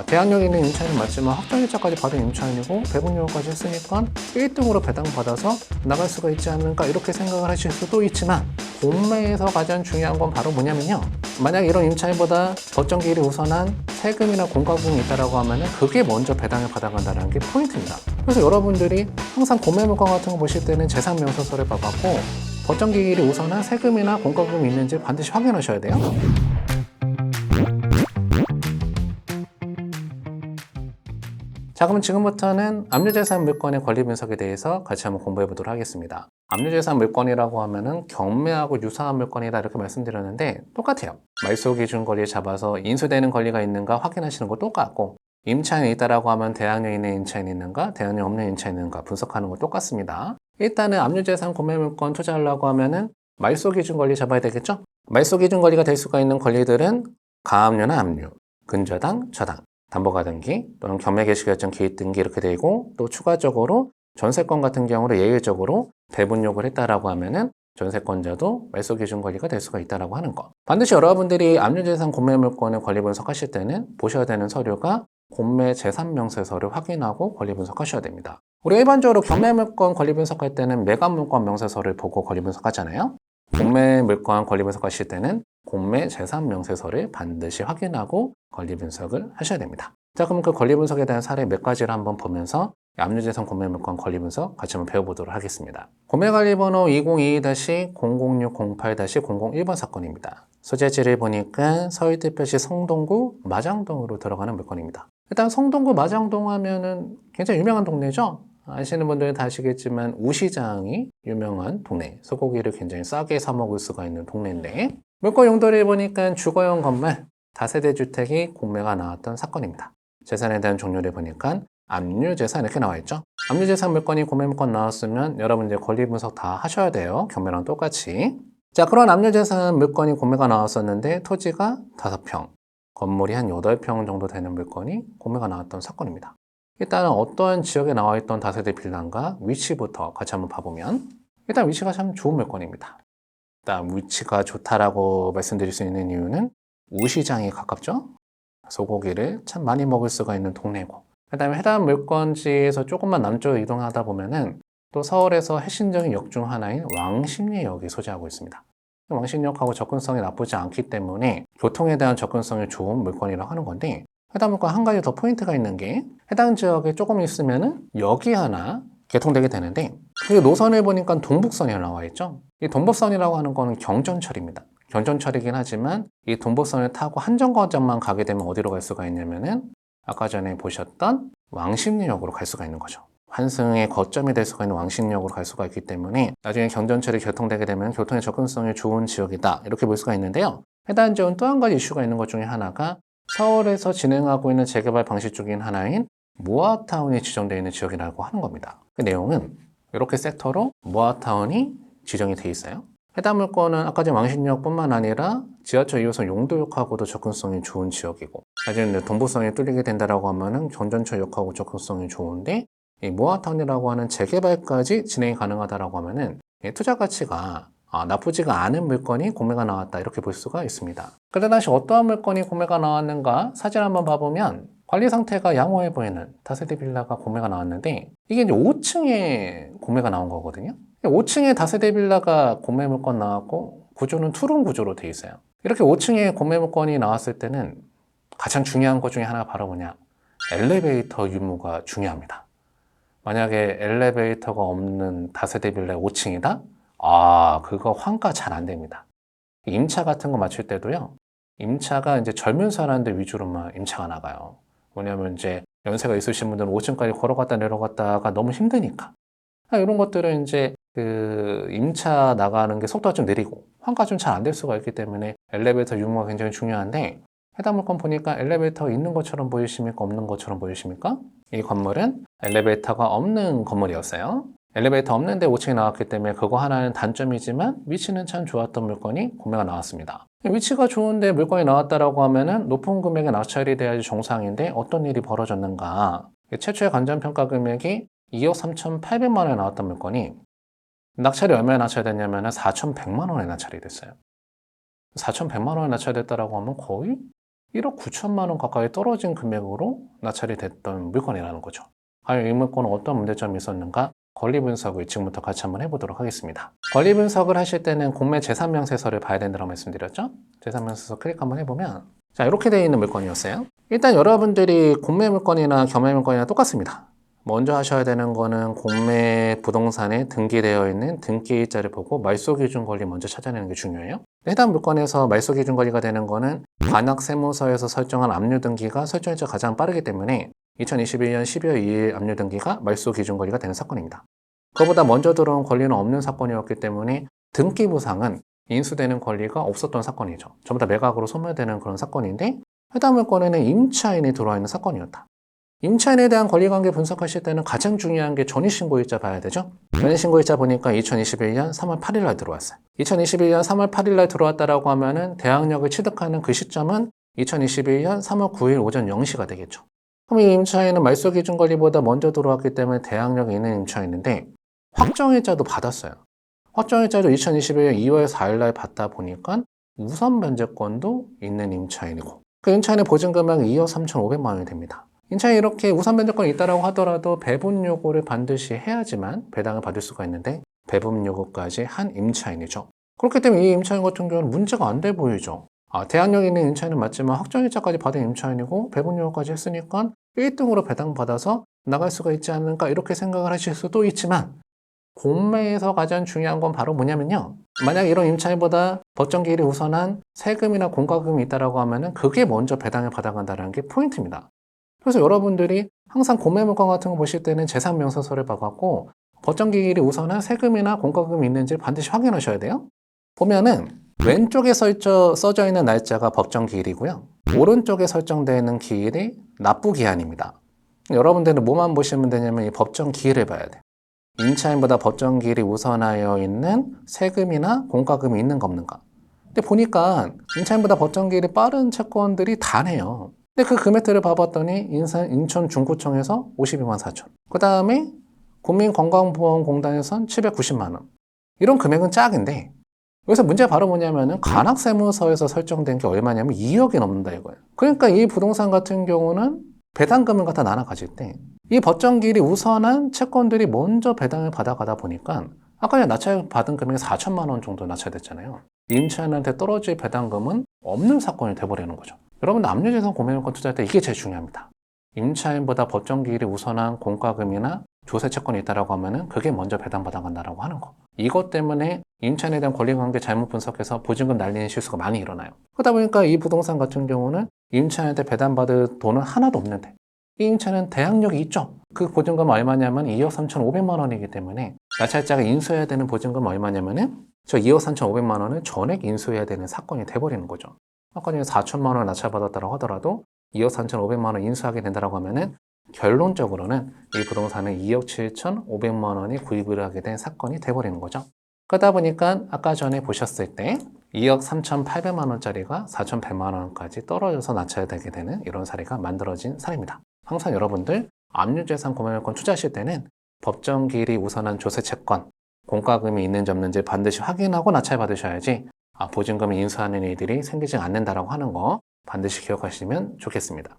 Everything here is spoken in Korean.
대항력 있는 임차인은 맞지만 확정일자까지 받은 임차인이고 배분료까지 했으니까 1등으로 배당받아서 나갈 수가 있지 않을까 이렇게 생각을 하실 수도 있지만 공매에서 가장 중요한 건 바로 뭐냐면요. 만약 이런 임차인보다 법정기일이 우선한 세금이나 공과금이 있다고 하면 그게 먼저 배당을 받아간다는 게 포인트입니다. 그래서 여러분들이 항상 공매물건 같은 거 보실 때는 재산명세서를 봐갖고 법정기일이 우선한 세금이나 공과금이 있는지 반드시 확인하셔야 돼요. 자, 그럼 지금부터는 압류재산 물건의 권리 분석에 대해서 같이 한번 공부해 보도록 하겠습니다. 압류재산 물건이라고 하면은 경매하고 유사한 물건이다 이렇게 말씀드렸는데 똑같아요. 말소 기준 권리 잡아서 인수되는 권리가 있는가 확인하시는 거 똑같고 임차인이 있다라고 하면 대항력 있는 임차인이 있는가 대항력 없는 임차인이 있는가 분석하는 거 똑같습니다. 일단은 압류재산 구매물건 투자하려고 하면은 말소 기준 권리 잡아야 되겠죠? 말소 기준 권리가 될 수가 있는 권리들은 가압류나 압류, 근저당, 저당, 담보가등기 또는 경매개시결정 기입등기 이렇게 되고 또 추가적으로 전세권 같은 경우는 예외적으로 배분 요구를 했다라고 하면은 전세권자도 말소 기준 권리가 될 수가 있다라고 하는 거. 반드시 여러분들이 압류재산 공매물건의 권리 분석하실 때는 보셔야 되는 서류가 공매 재산명세서를 확인하고 권리 분석하셔야 됩니다. 우리 일반적으로 경매물건 권리 분석할 때는 매각물건 명세서를 보고 권리 분석하잖아요. 공매물건 권리 분석하실 때는 공매 재산명세서를 반드시 확인하고 권리 분석을 하셔야 됩니다. 자, 그럼 그 권리 분석에 대한 사례 몇 가지를 한번 보면서 압류재산 공매물건 권리 분석 같이 한번 배워보도록 하겠습니다. 공매관리번호 2022-00608-001번 사건입니다. 소재지를 보니까 서울특별시 성동구 마장동으로 들어가는 물건입니다. 일단 성동구 마장동 하면은 굉장히 유명한 동네죠? 아시는 분들은 다 아시겠지만 우시장이 유명한 동네, 소고기를 굉장히 싸게 사 먹을 수가 있는 동네인데 물건 용도를 보니까 주거용 건물, 다세대 주택이 공매가 나왔던 사건입니다. 재산에 대한 종류를 보니까 압류재산 이렇게 나와 있죠. 압류재산 물건이 공매물건 나왔으면 여러분들 권리 분석 다 하셔야 돼요. 경매랑 똑같이. 자, 그런 압류재산 물건이 공매가 나왔었는데 토지가 5평, 건물이 한 8평 정도 되는 물건이 공매가 나왔던 사건입니다. 일단은 어떤 지역에 나와 있던 다세대 빌라인가 위치부터 같이 한번 봐보면 일단 위치가 참 좋은 물건입니다. 일단 위치가 좋다라고 말씀드릴 수 있는 이유는 우시장에 가깝죠. 소고기를 참 많이 먹을 수가 있는 동네고 그 다음에 해당 물건지에서 조금만 남쪽으로 이동하다 보면은 또 서울에서 핵심적인 역 중 하나인 왕십리역이 소재하고 있습니다. 왕십리역하고 접근성이 나쁘지 않기 때문에 교통에 대한 접근성이 좋은 물건이라고 하는 건데 해당 물건 한 가지 더 포인트가 있는 게 해당 지역에 조금 있으면은 역이 하나 개통되게 되는데 그 노선을 보니까 동북선이 나와 있죠. 이 동북선이라고 하는 거는 경전철입니다. 경전철이긴 하지만 이 동북선을 타고 한 정거장만 가게 되면 어디로 갈 수가 있냐면은 아까 전에 보셨던 왕십리역으로 갈 수가 있는 거죠. 환승의 거점이 될 수가 있는 왕십리역으로 갈 수가 있기 때문에 나중에 경전철이 개통되게 되면 교통의 접근성이 좋은 지역이다 이렇게 볼 수가 있는데요. 해당 지역은 또 한 가지 이슈가 있는 것 중에 하나가 서울에서 진행하고 있는 재개발 방식 중인 하나인 모아타운이 지정되어 있는 지역이라고 하는 겁니다. 그 내용은 이렇게 섹터로 모아타운이 지정이 되어 있어요. 해당 물건은 아까 전 왕십리역뿐만 아니라 지하철 2호선 용도역하고도 접근성이 좋은 지역이고 나중에 동부선이 뚫리게 된다고 하면은 경전철역하고 접근성이 좋은데 이 모아타운이라고 하는 재개발까지 진행이 가능하다고 하면은 투자 가치가 나쁘지가 않은 물건이 공매가 나왔다 이렇게 볼 수가 있습니다. 그때 당시 어떠한 물건이 공매가 나왔는가 사진 한번 봐보면 관리 상태가 양호해 보이는 다세대 빌라가 공매가 나왔는데 이게 이제 5층에 공매가 나온 거거든요. 5층에 다세대 빌라가 공매 물건 나왔고 구조는 투룸 구조로 돼 있어요. 이렇게 5층에 공매 물건이 나왔을 때는 가장 중요한 것 중에 하나가 바로 뭐냐? 엘리베이터 유무가 중요합니다. 만약에 엘리베이터가 없는 다세대 빌라 5층이다? 그거 환가 잘 안 됩니다. 임차 같은 거 맞출 때도요. 임차가 이제 젊은 사람들 위주로만 임차가 나가요. 왜냐면 이제 연세가 있으신 분들은 5층까지 걸어갔다 내려갔다가 너무 힘드니까. 이런 것들은 이제 그 임차 나가는 게 속도가 좀 느리고 환가 좀 잘 안 될 수가 있기 때문에 엘리베이터 유무가 굉장히 중요한데 해당 물건 보니까 엘리베이터가 있는 것처럼 보이십니까? 없는 것처럼 보이십니까? 이 건물은 엘리베이터가 없는 건물이었어요. 엘리베이터 없는데 5층에 나왔기 때문에 그거 하나는 단점이지만 위치는 참 좋았던 물건이 구매가 나왔습니다. 위치가 좋은데 물건이 나왔다라고 하면은 높은 금액에 낙찰이 돼야지 정상인데 어떤 일이 벌어졌는가? 최초의 관전평가 금액이 2억 3,800만 원에 나왔던 물건이 낙찰이 얼마에 낙찰됐냐면 4,100만 원에 낙찰이 됐어요. 4,100만 원에 낙찰됐다라고 하면 거의 1억 9천만 원 가까이 떨어진 금액으로 낙찰이 됐던 물건이라는 거죠. 과연 이 물건은 어떤 문제점이 있었는가? 권리 분석을 지금부터 같이 한번 해보도록 하겠습니다. 권리 분석을 하실 때는 공매 재산명세서를 봐야 된다고 말씀드렸죠? 재산명세서 클릭 한번 해보면 자, 이렇게 되어 있는 물건이었어요. 일단 여러분들이 공매 물건이나 겸해 물건이나 똑같습니다. 먼저 하셔야 되는 거는 공매 부동산에 등기되어 있는 등기일자를 보고 말소기준 권리 먼저 찾아내는 게 중요해요. 해당 물건에서 말소기준 권리가 되는 거는 관악세무서에서 설정한 압류등기가 설정일자 가장 빠르기 때문에 2021년 12월 2일 압류등기가 말소기준 권리가 되는 사건입니다. 그보다 먼저 들어온 권리는 없는 사건이었기 때문에 등기부상은 인수되는 권리가 없었던 사건이죠. 전부 다 매각으로 소멸되는 그런 사건인데 해당 물건에는 임차인이 들어와 있는 사건이었다. 임차인에 대한 권리관계 분석하실 때는 가장 중요한 게 전입신고일자 봐야 되죠. 전입신고일자 보니까 2021년 3월 8일 날 들어왔어요. 2021년 3월 8일 날 들어왔다라고 하면은 대항력을 취득하는 그 시점은 2021년 3월 9일 오전 0시가 되겠죠. 그럼 이 임차인은 말소기준 권리보다 먼저 들어왔기 때문에 대항력이 있는 임차인인데 확정일자도 받았어요. 확정일자도 2021년 2월 4일 날 받다 보니까 우선 변제권도 있는 임차인이고 그 임차인의 보증금액은 2억 3,500만 원이 됩니다. 임차인이 이렇게 우선 변제권이 있다고 하더라도 배분 요구를 반드시 해야지만 배당을 받을 수가 있는데 배분 요구까지 한 임차인이죠. 그렇기 때문에 이 임차인 같은 경우는 문제가 안 돼 보이죠. 대항력 있는 임차인은 맞지만 확정일자까지 받은 임차인이고 배분 요구까지 했으니까 1등으로 배당받아서 나갈 수가 있지 않을까 이렇게 생각을 하실 수도 있지만 공매에서 가장 중요한 건 바로 뭐냐면요. 만약 이런 임차인보다 법정기일이 우선한 세금이나 공과금이 있다고 하면은 그게 먼저 배당을 받아간다는 게 포인트입니다. 그래서 여러분들이 항상 공매 물건 같은 거 보실 때는 재산명세서를 봐갖고 법정기일이 우선한 세금이나 공과금이 있는지 반드시 확인하셔야 돼요. 보면은 왼쪽에 써져 있는 날짜가 법정기일이고요. 오른쪽에 설정되어 있는 기일이 납부기한입니다. 여러분들은 뭐만 보시면 되냐면 이 법정기일을 봐야 돼요. 임차인보다 법정기일이 우선하여 있는 세금이나 공과금이 있는가 없는가. 근데 보니까 임차인보다 법정기일이 빠른 채권들이 다네요. 근데 그 금액들을 봐봤더니 인천중구청에서 52만 4천. 그 다음에 국민건강보험공단에선 790만 원. 이런 금액은 짝인데 여기서 문제가 바로 뭐냐면은 관악세무서에서 설정된 게 얼마냐면 2억이 넘는다 이거예요. 그러니까 이 부동산 같은 경우는 배당금을 갖다 나눠 가질 때 이 법정기일이 우선한 채권들이 먼저 배당을 받아가다 보니까 아까 전에 낙찰 받은 금액이 4천만 원 정도 낙찰됐잖아요. 임차인한테 떨어질 배당금은 없는 사건이 돼버리는 거죠. 여러분 압류재산 공매물건 투자할 때 이게 제일 중요합니다. 임차인보다 법정기일이 우선한 공과금이나 조세채권이 있다고 하면은 그게 먼저 배당받아간다라고 하는 거. 이것 때문에 임차인에 대한 권리관계 잘못 분석해서 보증금 날리는 실수가 많이 일어나요. 그러다 보니까 이 부동산 같은 경우는 임차인한테 배당받을 돈은 하나도 없는데 이 임차인은 대항력이 있죠. 그 보증금 얼마냐면 2억 3,500만 원이기 때문에 낙찰자가 인수해야 되는 보증금 얼마냐면은 저 2억 3,500만 원을 전액 인수해야 되는 사건이 돼버리는 거죠. 아까 전에 4천만 원 낙찰받았다고 하더라도 2억 3,500만 원 인수하게 된다고 하면은 결론적으로는 이 부동산은 2억 7,500만 원이 구입을 하게 된 사건이 돼버리는 거죠. 그러다 보니까 아까 전에 보셨을 때 2억 3,800만 원짜리가 4,100만 원까지 떨어져서 낙찰되게 되는 이런 사례가 만들어진 사례입니다. 항상 여러분들 압류재산 공매물건 투자하실 때는 법정기일이 우선한 조세채권, 공과금이 있는지 없는지 반드시 확인하고 낙찰 받으셔야지 보증금을 인수하는 일들이 생기지 않는다라고 하는 거 반드시 기억하시면 좋겠습니다.